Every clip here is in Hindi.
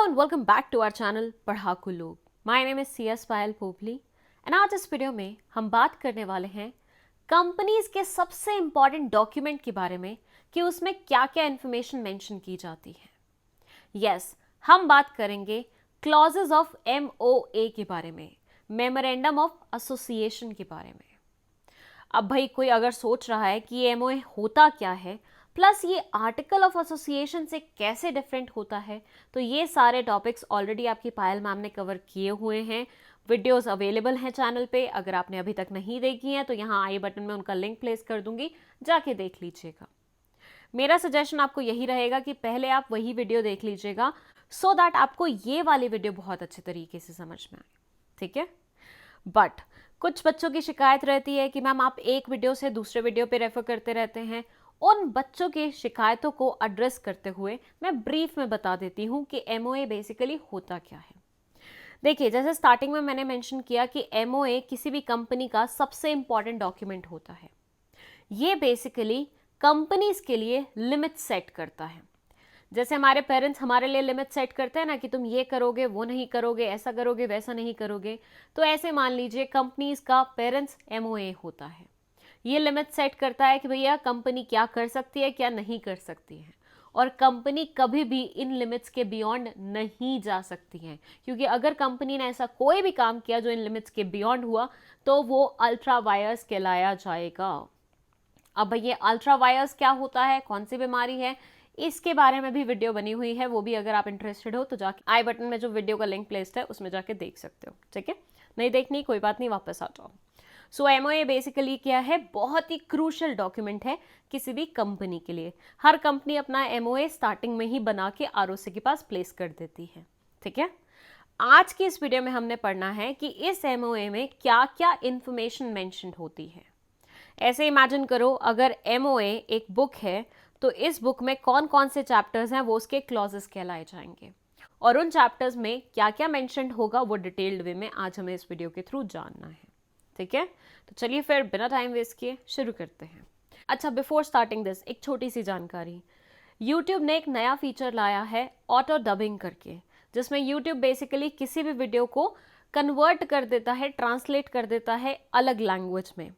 and welcome back to our channel पढ़ाकू लोग। My name is CS Payal Popli and आज इस वीडियो में हम बात करने वाले हैं कंपनीज के सबसे इंपॉर्टेंट डॉक्यूमेंट के बारे में कि उसमें क्या क्या इंफॉर्मेशन मेंशन की जाती है। यस, हम बात करेंगे क्लॉजेस ऑफ MOA के बारे में, मेमोरेंडम ऑफ एसोसिएशन के बारे में। अब भाई कोई अगर सोच रहा है कि ये MOA होता क्या है प्लस ये आर्टिकल ऑफ एसोसिएशन से कैसे डिफरेंट होता है, तो ये सारे टॉपिक्स ऑलरेडी आपकी पायल मैम ने कवर किए हुए हैं। वीडियोस अवेलेबल हैं चैनल पे, अगर आपने अभी तक नहीं देखी हैं तो यहाँ आई बटन में उनका लिंक प्लेस कर दूंगी, जाके देख लीजिएगा। मेरा सजेशन आपको यही रहेगा कि पहले आप वही वीडियो देख लीजिएगा सो दैट आपको ये वाली वीडियो बहुत अच्छे तरीके से समझ में आए, ठीक है। बट कुछ बच्चों की शिकायत रहती है कि मैम आप एक वीडियो से दूसरे वीडियो पे रेफर करते रहते हैं। उन बच्चों की शिकायतों को एड्रेस करते हुए मैं ब्रीफ में बता देती हूँ कि MOA बेसिकली होता क्या है। देखिए, जैसे स्टार्टिंग में मैंने मेंशन किया कि MOA किसी भी कंपनी का सबसे इंपॉर्टेंट डॉक्यूमेंट होता है। ये बेसिकली कंपनीज के लिए लिमिट सेट करता है। जैसे हमारे पेरेंट्स हमारे लिए लिमिट सेट करते हैं ना कि तुम ये करोगे, वो नहीं करोगे, ऐसा करोगे, वैसा नहीं करोगे, तो ऐसे मान लीजिए कंपनीज का पेरेंट्स MOA होता है। ये लिमिट सेट करता है कि भैया कंपनी क्या कर सकती है, क्या नहीं कर सकती है, और कंपनी कभी भी इन लिमिट्स के बियॉन्ड नहीं जा सकती है, क्योंकि अगर कंपनी ने ऐसा कोई भी काम किया जो इन लिमिट्स के बियॉन्ड हुआ तो वो अल्ट्रा वायरस कहलाया जाएगा। अब ये अल्ट्रा वायरस क्या होता है, कौन सी बीमारी है, इसके बारे में भी वीडियो बनी हुई है, वो भी अगर आप इंटरेस्टेड हो तो जाके आई बटन में जो वीडियो का लिंक प्लेस्ड है उसमें जाके देख सकते हो, ठीक है। नहीं देखनी कोई बात नहीं, वापस आ जाओ। सो MOA बेसिकली क्या है, बहुत ही क्रूशल डॉक्यूमेंट है किसी भी कंपनी के लिए। हर कंपनी अपना MOA स्टार्टिंग में ही बना के ROC के पास प्लेस कर देती है, ठीक है। आज की इस वीडियो में हमने पढ़ना है कि इस MOA में क्या क्या इंफॉर्मेशन मेंशन होती है। ऐसे इमेजिन करो, अगर MOA एक बुक है तो इस बुक में कौन कौन से चैप्टर्स हैं वो उसके क्लॉजेस कहलाए जाएंगे, और उन चैप्टर्स में क्या क्या मेंशन होगा वो डिटेल्ड वे में आज हमें इस वीडियो के थ्रू जानना है, ठीक है। तो चलिए फिर बिना टाइम वेस्ट किए शुरू करते हैं। अच्छा, बिफोर स्टार्टिंग दिस एक छोटी सी जानकारी। YouTube ने एक नया फीचर लाया है ऑटो डबिंग करके, जिसमें YouTube बेसिकली किसी भी वीडियो को कन्वर्ट कर देता है, ट्रांसलेट कर देता है अलग लैंग्वेज में।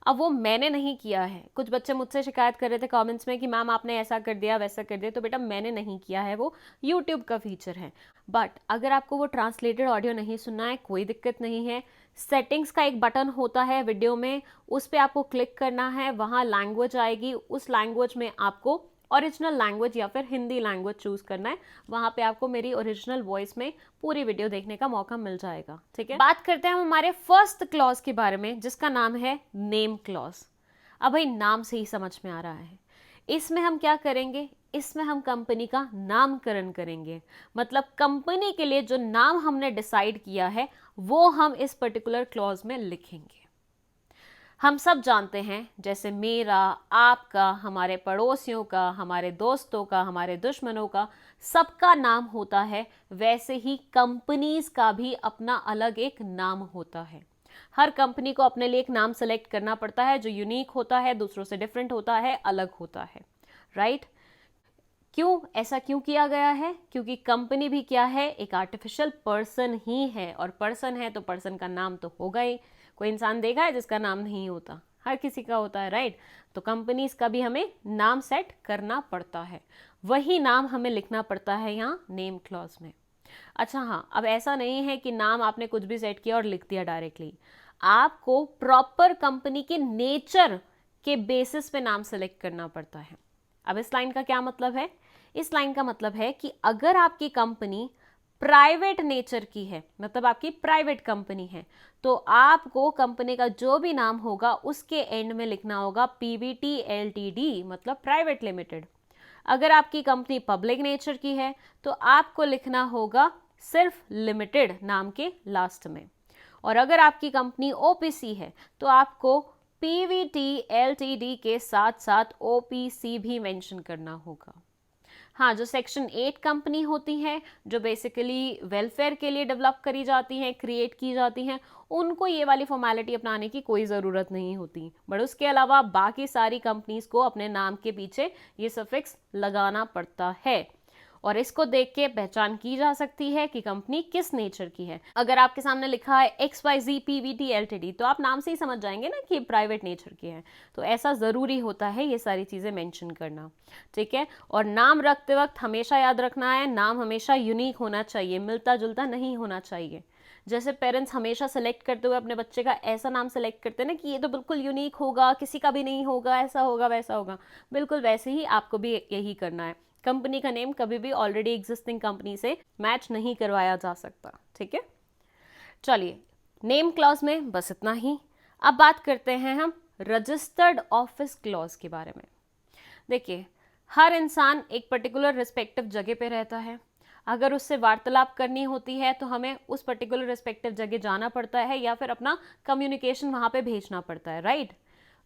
अब वो मैंने नहीं किया है। कुछ बच्चे मुझसे शिकायत कर रहे थे कमेंट्स में कि मैम आपने ऐसा कर दिया, वैसा कर दिया, तो बेटा मैंने नहीं किया है, वो YouTube का फीचर है। बट अगर आपको वो ट्रांसलेटेड ऑडियो नहीं सुनना है, कोई दिक्कत नहीं है। सेटिंग्स का एक बटन होता है वीडियो में, उस पर आपको क्लिक करना है, वहाँ लैंग्वेज आएगी, उस लैंग्वेज में आपको ओरिजिनल लैंग्वेज या फिर हिंदी लैंग्वेज चूज करना है। वहाँ पे आपको मेरी ओरिजिनल वॉइस में पूरी वीडियो देखने का मौका मिल जाएगा, ठीक है। बात करते हैं हम हमारे फर्स्ट क्लॉज के बारे में, जिसका नाम है नेम क्लॉज। अब भाई नाम से ही समझ में आ रहा है, इसमें हम क्या करेंगे, इसमें हम कंपनी का नामकरण करेंगे। मतलब कंपनी के लिए जो नाम हमने डिसाइड किया है वो हम इस पर्टिकुलर क्लॉज में लिखेंगे। हम सब जानते हैं, जैसे मेरा, आपका, हमारे पड़ोसियों का, हमारे दोस्तों का, हमारे दुश्मनों का, सबका नाम होता है, वैसे ही कंपनीज का भी अपना अलग एक नाम होता है। हर कंपनी को अपने लिए एक नाम सेलेक्ट करना पड़ता है जो यूनिक होता है, दूसरों से डिफरेंट होता है, अलग होता है, राइट। क्यों ऐसा क्यों किया गया है? क्योंकि कंपनी भी क्या है, एक आर्टिफिशियल पर्सन ही है, और पर्सन है तो पर्सन का नाम तो होगा ही। कोई इंसान देखा है जिसका नाम नहीं होता? हर किसी का होता है, राइट। तो कंपनीज का भी हमें नाम सेट करना पड़ता है, वही नाम हमें लिखना पड़ता है यहाँ नेम क्लॉज में। अच्छा हाँ, अब ऐसा नहीं है कि नाम आपने कुछ भी सेट किया और लिख दिया डायरेक्टली। आपको प्रॉपर कंपनी के नेचर के बेसिस पे नाम सेलेक्ट करना पड़ता है। अब इस लाइन का क्या मतलब है? इस लाइन का मतलब है कि अगर आपकी कंपनी प्राइवेट नेचर की है, मतलब आपकी प्राइवेट कंपनी है, तो आपको कंपनी का जो भी नाम होगा उसके एंड में लिखना होगा PVT LTD, मतलब प्राइवेट लिमिटेड। अगर आपकी कंपनी पब्लिक नेचर की है तो आपको लिखना होगा सिर्फ लिमिटेड नाम के लास्ट में, और अगर आपकी कंपनी OPC है तो आपको PVT LTD के साथ साथ OPC भी मेंशन करना होगा। हाँ, जो सेक्शन 8 कंपनी होती हैं, जो बेसिकली वेलफेयर के लिए डेवलप करी जाती हैं, क्रिएट की जाती हैं, उनको ये वाली फॉर्मेलिटी अपनाने की कोई ज़रूरत नहीं होती। बट उसके अलावा बाकी सारी कंपनीज को अपने नाम के पीछे ये सफिक्स लगाना पड़ता है। और इसको देख के पहचान की जा सकती है कि कंपनी किस नेचर की है। अगर आपके सामने लिखा है XYZ PVT LTD तो आप नाम से ही समझ जाएंगे ना कि प्राइवेट नेचर की है। तो ऐसा ज़रूरी होता है ये सारी चीज़ें मेंशन करना, ठीक है। और नाम रखते वक्त हमेशा याद रखना है, नाम हमेशा यूनिक होना चाहिए, मिलता जुलता नहीं होना चाहिए। जैसे पेरेंट्स हमेशा सेलेक्ट करते हुए अपने बच्चे का ऐसा नाम सेलेक्ट करते हैं ना कि ये तो बिल्कुल यूनिक होगा, किसी का भी नहीं होगा, ऐसा होगा वैसा होगा, बिल्कुल वैसे ही आपको भी यही करना है। कंपनी का नेम कभी भी ऑलरेडी एग्जिस्टिंग कंपनी से मैच नहीं करवाया जा सकता, ठीक है। चलिए, नेम क्लॉज में बस इतना ही। अब बात करते हैं हम रजिस्टर्ड ऑफिस क्लॉज के बारे में। देखिए, हर इंसान एक पर्टिकुलर रिस्पेक्टिव जगह पे रहता है। अगर उससे वार्तालाप करनी होती है तो हमें उस पर्टिकुलर रिस्पेक्टिव जगह जाना पड़ता है या फिर अपना कम्युनिकेशन वहाँ पे भेजना पड़ता है, राइट।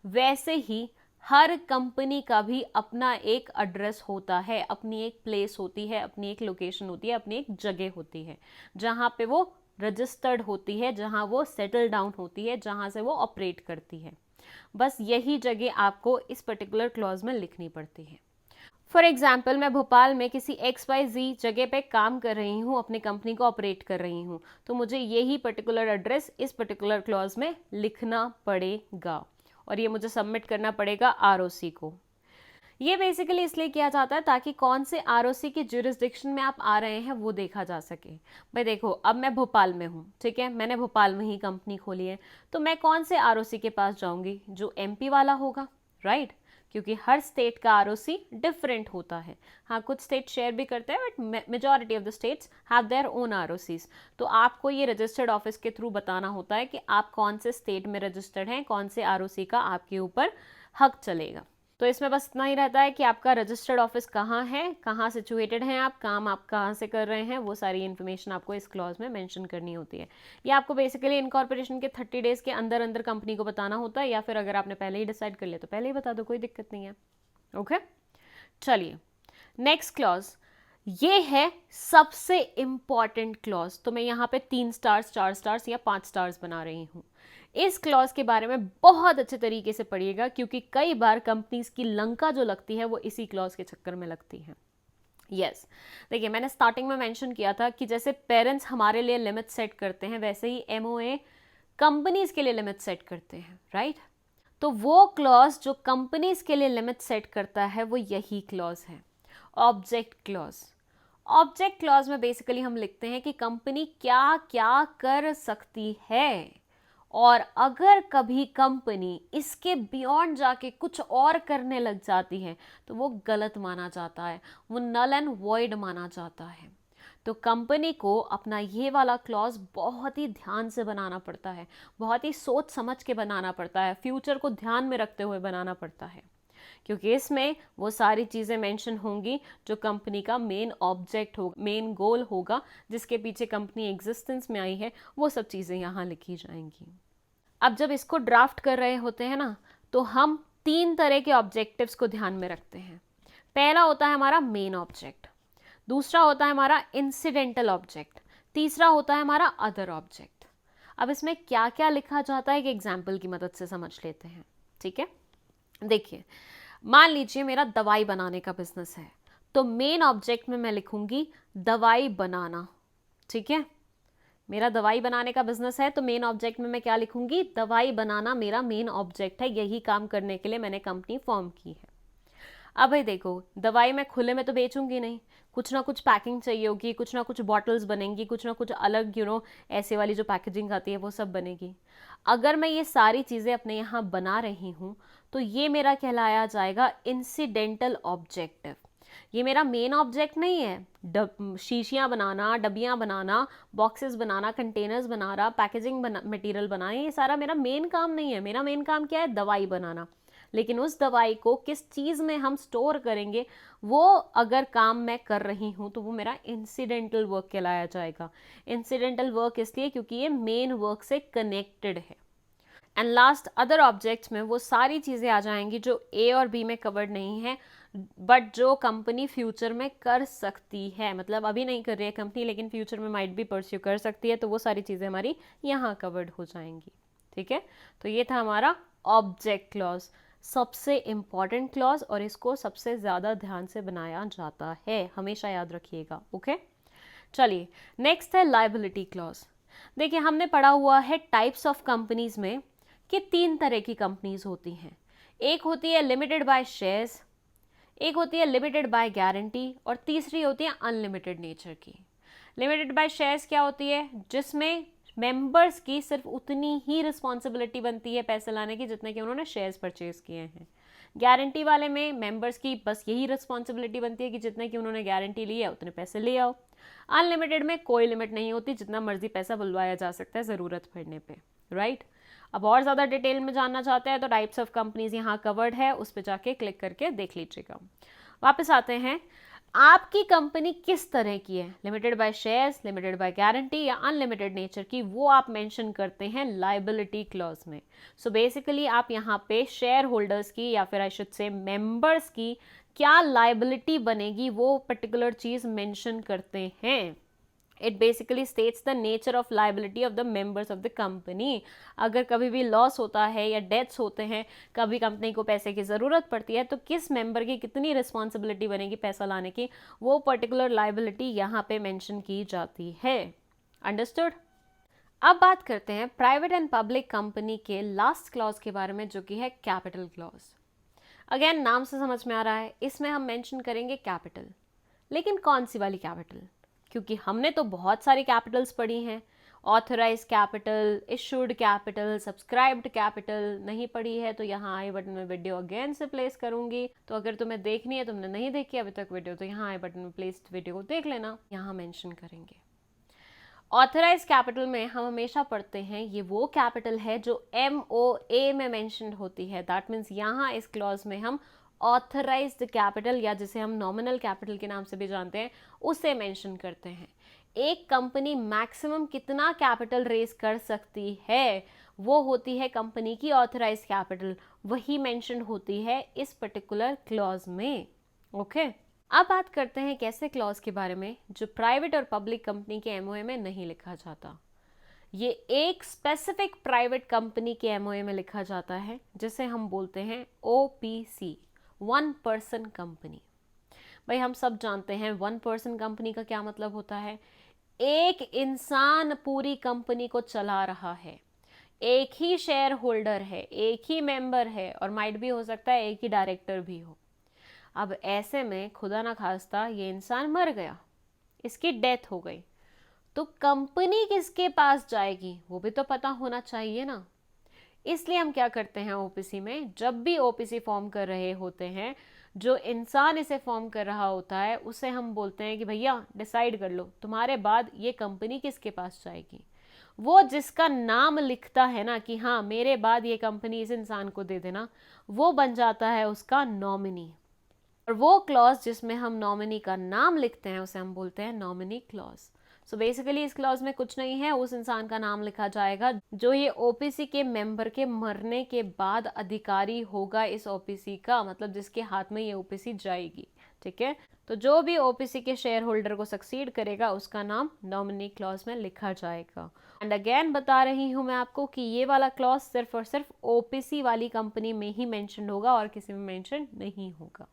वैसे ही हर कंपनी का भी अपना एक एड्रेस होता है, अपनी एक प्लेस होती है, अपनी एक लोकेशन होती है, अपनी एक जगह होती है जहाँ पे वो रजिस्टर्ड होती है, जहाँ वो सेटल डाउन होती है, जहाँ से वो ऑपरेट करती है। बस यही जगह आपको इस पर्टिकुलर क्लॉज में लिखनी पड़ती है। फॉर एग्जाम्पल, मैं भोपाल में किसी XYZ जगह पे काम कर रही हूँ, अपनी कंपनी को ऑपरेट कर रही हूँ, तो मुझे यही पर्टिकुलर एड्रेस इस पर्टिकुलर क्लॉज में लिखना पड़ेगा और ये मुझे सबमिट करना पड़ेगा ROC को। ये बेसिकली इसलिए किया जाता है ताकि कौन से ROC की ज्यूरिसडिक्शन में आप आ रहे हैं वो देखा जा सके। भाई देखो, अब मैं भोपाल में हूँ, ठीक है, मैंने भोपाल में ही कंपनी खोली है, तो मैं कौन से ROC के पास जाऊँगी? जो MP वाला होगा, राइट, क्योंकि हर स्टेट का ROC डिफरेंट होता है। हाँ, कुछ स्टेट शेयर भी करते हैं but majority of the states have their own ROCs। तो आपको ये रजिस्टर्ड ऑफिस के थ्रू बताना होता है कि आप कौन से स्टेट में रजिस्टर्ड हैं, कौन से ROC का आपके ऊपर हक चलेगा। तो इसमें बस इतना ही रहता है कि आपका रजिस्टर्ड ऑफिस कहाँ है, कहाँ सिचुएटेड हैं आप, काम आप कहाँ से कर रहे हैं, वो सारी इन्फॉर्मेशन आपको इस क्लॉज में मेंशन करनी होती है। ये आपको बेसिकली इनकॉर्पोरेशन के 30 डेज के अंदर अंदर कंपनी को बताना होता है, या फिर अगर आपने पहले ही डिसाइड कर लिया तो पहले ही बता दो, कोई दिक्कत नहीं है। ओके, चलिए नेक्स्ट क्लॉज, ये है सबसे इंपॉर्टेंट क्लॉज। तो मैं यहाँ पे 3 स्टार्स, 4 स्टार्स या 5 स्टार्स बना रही हूँ। इस क्लॉज के बारे में बहुत अच्छे तरीके से पढ़िएगा क्योंकि कई बार कंपनीज की लंका जो लगती है वो इसी क्लॉज के चक्कर में लगती है। यस, देखिए, मैंने स्टार्टिंग में मेंशन किया था कि जैसे पेरेंट्स हमारे लिए लिमिट सेट करते हैं, वैसे ही MOA कंपनीज के लिए लिमिट सेट करते हैं, राइट। तो वो क्लॉज जो कंपनीज के लिए लिमिट सेट करता है वो यही क्लॉज है, ऑब्जेक्ट क्लॉज। ऑब्जेक्ट क्लॉज में बेसिकली हम लिखते हैं कि कंपनी क्या क्या कर सकती है, और अगर कभी कंपनी इसके बियॉन्ड जाके कुछ और करने लग जाती है तो वो गलत माना जाता है, वो नल एंड वॉइड माना जाता है। तो कंपनी को अपना ये वाला क्लॉज बहुत ही ध्यान से बनाना पड़ता है, बहुत ही सोच समझ के बनाना पड़ता है, फ्यूचर को ध्यान में रखते हुए बनाना पड़ता है, क्योंकि इसमें वो सारी चीज़ें मेंशन होंगी जो कंपनी का मेन ऑब्जेक्ट होगा, मेन गोल होगा, जिसके पीछे कंपनी एग्जिस्टेंस में आई है, वो सब चीज़ें यहाँ लिखी जाएंगी। अब जब इसको ड्राफ्ट कर रहे होते हैं ना, तो हम 3 तरह के ऑब्जेक्टिव्स को ध्यान में रखते हैं। पहला होता है हमारा मेन ऑब्जेक्ट, दूसरा होता है हमारा इंसिडेंटल ऑब्जेक्ट, तीसरा होता है हमारा अदर ऑब्जेक्ट। अब इसमें क्या क्या लिखा जाता है एक एग्जाम्पल की मदद से समझ लेते हैं, ठीक है। देखिए, मान लीजिए मेरा दवाई बनाने का बिजनेस है, तो मेन ऑब्जेक्ट में मैं लिखूंगी दवाई बनाना, ठीक है। मेरा दवाई बनाने का बिजनेस है तो मेन ऑब्जेक्ट में मैं क्या लिखूंगी? दवाई बनाना मेरा मेन ऑब्जेक्ट है, यही काम करने के लिए मैंने कंपनी फॉर्म की है। अब भाई देखो, दवाई मैं खुले में तो बेचूंगी नहीं, कुछ ना कुछ पैकिंग चाहिए होगी, कुछ ना कुछ बॉटल्स बनेंगी, कुछ ना कुछ अलग ऐसे वाली जो पैकेजिंग आती है वो सब बनेगी। अगर मैं ये सारी चीज़ें अपने यहाँ बना रही हूँ तो ये मेरा कहलाया जाएगा इंसिडेंटल ऑब्जेक्टिव। ये मेरा मेन ऑब्जेक्ट नहीं है। शीशियाँ बनाना, डब्बियाँ बनाना, बॉक्सेस बनाना, कंटेनर्स बनाना, पैकेजिंग मटेरियल बनाना, ये सारा मेरा मेन काम नहीं है। मेरा मेन काम क्या है? दवाई बनाना। लेकिन उस दवाई को किस चीज़ में हम स्टोर करेंगे, वो अगर काम मैं कर रही हूँ तो वो मेरा इंसिडेंटल वर्क कहलाया जाएगा। इंसिडेंटल वर्क इसलिए क्योंकि ये मेन वर्क से कनेक्टेड है। एंड लास्ट अदर ऑब्जेक्ट्स में वो सारी चीज़ें आ जाएंगी जो A और B में कवर्ड नहीं है, बट जो कंपनी फ्यूचर में कर सकती है। मतलब अभी नहीं कर रही है कंपनी, लेकिन फ्यूचर में माइट भी परस्यू कर सकती है, तो वो सारी चीज़ें हमारी यहाँ कवर्ड हो जाएंगी। ठीक है, तो ये था हमारा ऑब्जेक्ट क्लॉज। सबसे इम्पॉर्टेंट क्लॉज और इसको सबसे ज़्यादा ध्यान से बनाया जाता है, हमेशा याद रखिएगा। ओके, चलिए नेक्स्ट है लायबिलिटी क्लॉज। देखिए हमने पढ़ा हुआ है टाइप्स ऑफ कंपनीज में कि 3 तरह की कंपनीज होती हैं। एक होती है लिमिटेड बाय शेयर्स, एक होती है लिमिटेड बाय गारंटी, और तीसरी होती है अनलिमिटेड नेचर की। लिमिटेड बाय शेयर्स क्या होती है? जिसमें मेंबर्स की सिर्फ उतनी ही रिस्पॉन्सिबिलिटी बनती है पैसे लाने की जितने कि उन्होंने शेयर्स परचेज किए हैं। गारंटी वाले में मेंबर्स की बस यही रिस्पॉन्सिबिलिटी बनती है कि जितने कि उन्होंने गारंटी ली है उतने पैसे ले आओ। अनलिमिटेड में कोई लिमिट नहीं होती, जितना मर्जी पैसा बुलवाया जा सकता है ज़रूरत पड़ने पे, राइट। अब और ज़्यादा डिटेल में जानना चाहते हैं तो टाइप्स ऑफ कंपनीज यहाँ कवर्ड है, उस पर जाके क्लिक करके देख लीजिएगा। वापस आते हैं, आपकी कंपनी किस तरह की है, limited by shares, limited by guarantee या अनलिमिटेड नेचर की, वो आप मेंशन करते हैं लायबिलिटी क्लॉज में। सो बेसिकली आप यहाँ पे शेयर होल्डर्स की या फिर आई शुड से मेंबर्स की क्या लायबिलिटी बनेगी वो पर्टिकुलर चीज मेंशन करते हैं। It basically states the nature of liability of the members of the company. अगर कभी भी लॉस होता है या डेथ्स होते हैं, कभी कंपनी को पैसे की ज़रूरत पड़ती है, तो किस मेंबर की कितनी रिस्पॉन्सिबिलिटी बनेगी पैसा लाने की, वो पर्टिकुलर लाइबिलिटी यहाँ पे मेंशन की जाती है। अंडरस्टूड। अब बात करते हैं प्राइवेट एंड पब्लिक कंपनी के लास्ट क्लॉज के बारे में, जो कि है कैपिटल क्लॉज। अगेन नाम से समझ में आ रहा है, इसमें हम मेंशन करेंगे कैपिटल। लेकिन कौन सी वाली कैपिटल? क्योंकि हमने तो बहुत सारी कैपिटल्स पढ़ी हैं, authorise capital, issued capital, subscribed capital. नहीं पढ़ी है तो यहाँ आई बटन में वीडियो अगेन से प्लेस करूंगी, तो अगर तुम्हें देखनी है, तुमने नहीं देखी अभी तक वीडियो, तो यहाँ आई बटन में प्लेस्ड वीडियो को देख लेना, यहाँ मेंशन करेंगे। ऑथराइज कैपिटल में हम हमेशा पढ़ते हैं ये वो कैपिटल है जो MOA में मेंशन होती है। दैट मीन्स यहाँ इस क्लॉज में हम ऑथराइज्ड कैपिटल, या जिसे हम नॉमिनल कैपिटल के नाम से भी जानते हैं, उसे मेंशन करते हैं। एक कंपनी मैक्सिमम कितना कैपिटल रेज कर सकती है, वो होती है कंपनी की ऑथराइज कैपिटल, वही मेंशन होती है इस पर्टिकुलर क्लॉज में। ओके, अब बात करते हैं कैसे क्लॉज के बारे में जो प्राइवेट और पब्लिक कंपनी के MOA में नहीं लिखा जाता। ये एक स्पेसिफिक प्राइवेट कंपनी के MOA में लिखा जाता है, जिसे हम बोलते हैं OPC, 1 पर्सन कंपनी। भाई हम सब जानते हैं 1 पर्सन कंपनी का क्या मतलब होता है। एक इंसान पूरी कंपनी को चला रहा है, एक ही शेयर होल्डर है, एक ही मेंबर है, और माइट भी हो सकता है एक ही डायरेक्टर भी हो। अब ऐसे में खुदा ना खास्ता ये इंसान मर गया, इसकी डेथ हो गई, तो कंपनी किसके पास जाएगी वो भी तो पता होना चाहिए ना। इसलिए हम क्या करते हैं OPC में, जब भी OPC फॉर्म कर रहे होते हैं, जो इंसान इसे फॉर्म कर रहा होता है उसे हम बोलते हैं कि भैया डिसाइड कर लो तुम्हारे बाद ये कंपनी किसके पास जाएगी। वो जिसका नाम लिखता है ना कि हाँ मेरे बाद ये कंपनी इस इंसान को दे देना, वो बन जाता है उसका नॉमिनी। और वो क्लॉज जिसमें हम नॉमिनी का नाम लिखते हैं उसे हम बोलते हैं नॉमिनी क्लॉज। सो बेसिकली इस क्लॉज में कुछ नहीं है, उस इंसान का नाम लिखा जाएगा जो ये OPC के मेंबर के मरने के बाद अधिकारी होगा इस OPC का, मतलब जिसके हाथ में ये OPC जाएगी। ठीक है, तो जो भी OPC के शेयर होल्डर को सक्सीड करेगा उसका नाम नॉमिनी क्लॉज में लिखा जाएगा। एंड अगेन बता रही हूँ मैं आपको कि ये वाला क्लॉज सिर्फ और सिर्फ OPC वाली कंपनी में ही मेंशन होगा और किसी में मेंशन नहीं होगा।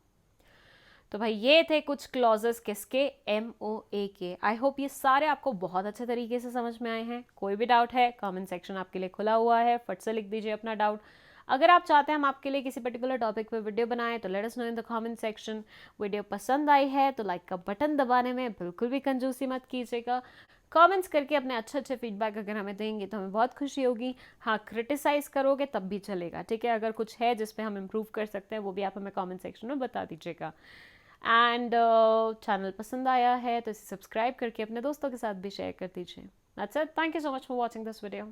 तो भाई ये थे कुछ क्लॉजेस किसके, MOA के। आई होप ये सारे आपको बहुत अच्छे तरीके से समझ में आए हैं। कोई भी डाउट है कमेंट सेक्शन आपके लिए खुला हुआ है, फट से लिख दीजिए अपना डाउट। अगर आप चाहते हैं हम आपके लिए किसी पर्टिकुलर टॉपिक पे वीडियो बनाएं तो let us know in the comment section. Video पसंद आई है तो लाइक का बटन दबाने में बिल्कुल भी कंजूसी मत कीजिएगा। कमेंट्स करके अपने अच्छे फीडबैक अगर हमें देंगे तो हमें बहुत खुशी होगी। हाँ, क्रिटिसाइज करोगे तब भी चलेगा, ठीक है। अगर कुछ है जिस पे हम इम्प्रूव कर सकते हैं वो भी आप हमें कमेंट सेक्शन में बता दीजिएगा। एंड चैनल पसंद आया है तो इसे सब्सक्राइब करके अपने दोस्तों के साथ भी शेयर कर दीजिए। That's it, thank you so much for watching this video.